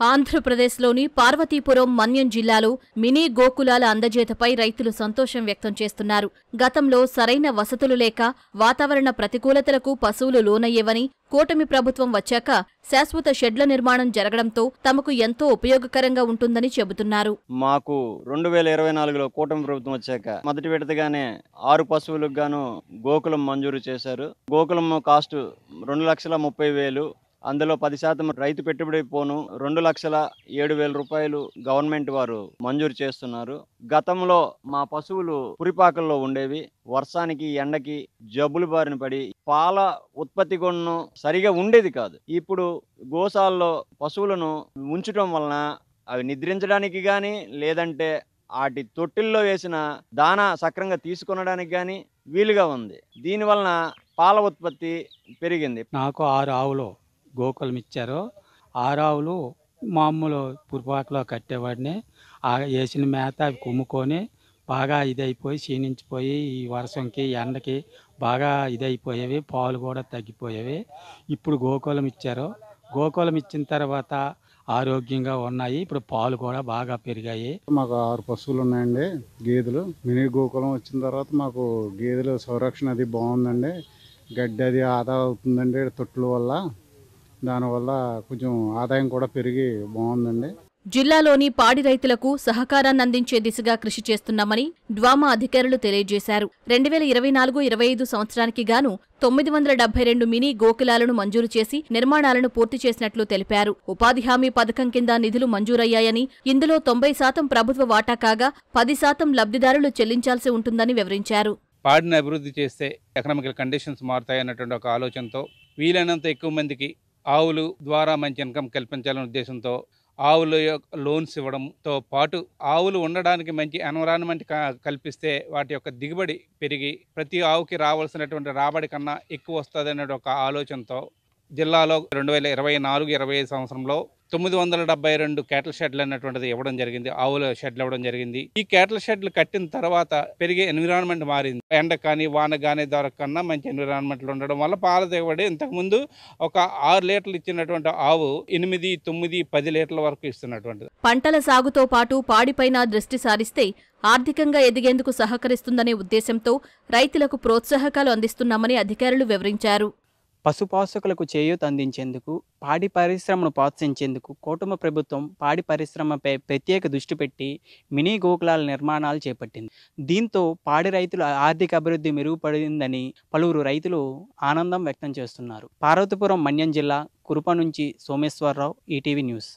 ఆంధ్రప్రదేశ్లోని పార్వతీపురం మన్యం జిల్లాలో మినీ గోకులాల అందజేతపై రైతులు సంతోషం వ్యక్తం చేస్తున్నారు. గతంలో సరైన వసతులు లేక వాతావరణ ప్రతికూలతలకు పశువులు లోనయ్యేవని, కూటమి ప్రభుత్వం వచ్చాక శాశ్వత షెడ్ల నిర్మాణం జరగడంతో తమకు ఎంతో ఉపయోగకరంగా ఉంటుందని చెబుతున్నారు. మాకు 2024లో కూటమి ప్రభుత్వం వచ్చాక మొదటి విడతగానే 6 పశువులకు గాను గోకులం మంజూరు చేశారు. గోకులం కాస్ట్ 2,30,000. అందులో 10% రైతు పెట్టుబడి పోను 2,07,000 రూపాయలు గవర్నమెంట్ వారు మంజూరు చేస్తున్నారు. గతంలో మా పశువులు పురిపాకల్లో ఉండేవి. వర్షానికి ఎండకి జబ్బులు బారిన పడి పాల ఉత్పత్తి గుణం సరిగా ఉండేది కాదు. ఇప్పుడు గోశాలలో పశువులను ఉంచడం వలన అవి నిద్రించడానికి కానీ, లేదంటే వాటి తొట్టిల్లో వేసిన దానా సక్రంగా తీసుకొనడానికి కానీ వీలుగా ఉంది. దీనివలన పాల ఉత్పత్తి పెరిగింది. నాకు 6 ఆవులు గోకులం ఇచ్చారు. 6 ఆవులు మామూలు పురిపాకలో కట్టేవాడిని. వేసిన మేత అవి కుమ్ముకొని బాగా ఇదైపోయి క్షీణించిపోయి ఈ వర్షంకి ఎండకి బాగా ఇదైపోయేవి. పాలు కూడా తగ్గిపోయేవి. ఇప్పుడు గోకులం ఇచ్చారు. గోకులం ఇచ్చిన తర్వాత ఆరోగ్యంగా ఉన్నాయి. ఇప్పుడు పాలు కూడా బాగా పెరిగాయి. మాకు 6 పశువులు ఉన్నాయండి, గేదెలు. మినీ గోకులం వచ్చిన తర్వాత మాకు గేదెలు సంరక్షణ అది బాగుందండి. గడ్డి అది ఆదా అవుతుందండి తొట్టుల వల్ల. దానివల్ల కొంచెం ఆదాయం కూడా పెరిగి బాగుందండి. జిల్లాలోని పాడి రైతులకు సహకారాన్ని అందించే దిశగా కృషి చేస్తున్నామని డ్వామా అధికారులు తెలియజేశారు. 2024-25 సంవత్సరానికి గాను 972 మినీ గోకులాలను మంజూరు చేసి నిర్మాణాలను పూర్తి చేసినట్లు తెలిపారు. ఉపాధి హామీ పథకం కింద నిధులు మంజూరయ్యాయని, ఇందులో 90% ప్రభుత్వ వాటా కాగా 10% లబ్ధిదారులు చెల్లించాల్సి ఉంటుందని వివరించారు. పాడిని అభివృద్ధి చేస్తే ఎకనామికల్ కండిషన్స్ మారుతాయన్నటువంటి ఒక ఆలోచనతో వీలైనంత ఎక్కువ మందికి ఆవులు ద్వారా మంచి ఇన్కమ్ కల్పించాలనే ఉద్దేశంతో ఆవుల లోన్స్ ఇవ్వడంతో పాటు ఆవులు ఉండడానికి మంచి ఎన్విరాన్మెంట్ కల్పిస్తే వాటి యొక్క దిగుబడి పెరిగి ప్రతి ఆవుకి రావాల్సినటువంటి రాబడి కన్నా ఎక్కువ వస్తుంది అనే ఒక ఆలోచనతో జిల్లాలో 2024-25 సంవత్సరంలో 972 క్యాటిల్ షెడ్లు అన్నటువంటిది ఇవ్వడం జరిగింది. ఆవుల షెడ్లు ఇవ్వడం జరిగింది. ఈ క్యాటిల్ షెడ్లు కట్టిన తర్వాత పెరిగే ఎన్విరాన్మెంట్ మారింది. ఎండ కానీ వాన కానీ దొరకన్నా మంచి ఎన్విరాన్మెంట్లు ఉండడం వల్ల పాల దిగుబడి ఇంతకుముందు ఒక 6 లీటర్లు ఇచ్చినటువంటి ఆవు 8, 9, 10 లీటర్ల వరకు ఇస్తున్నటువంటిది. పంటల సాగుతో పాటు పాడిపైన దృష్టి సారిస్తే ఆర్థికంగా ఎదిగేందుకు సహకరిస్తుందనే ఉద్దేశంతో రైతులకు ప్రోత్సాహకాలు అందిస్తున్నామని అధికారులు వివరించారు. పశుపోషకులకు చేయూత అందించేందుకు, పాడి పరిశ్రమను ప్రోత్సహించేందుకు కూటమి ప్రభుత్వం పాడి పరిశ్రమపై ప్రత్యేక దృష్టి పెట్టి మినీ గోకులాల నిర్మాణాలు చేపట్టింది. దీంతో పాడి రైతుల ఆర్థిక అభివృద్ధి మెరుగుపడిందని పలువురు రైతులు ఆనందం వ్యక్తం చేస్తున్నారు. పార్వతీపురం మన్యం జిల్లా కురుప నుంచి సోమేశ్వరరావు, ఈటీవీ న్యూస్.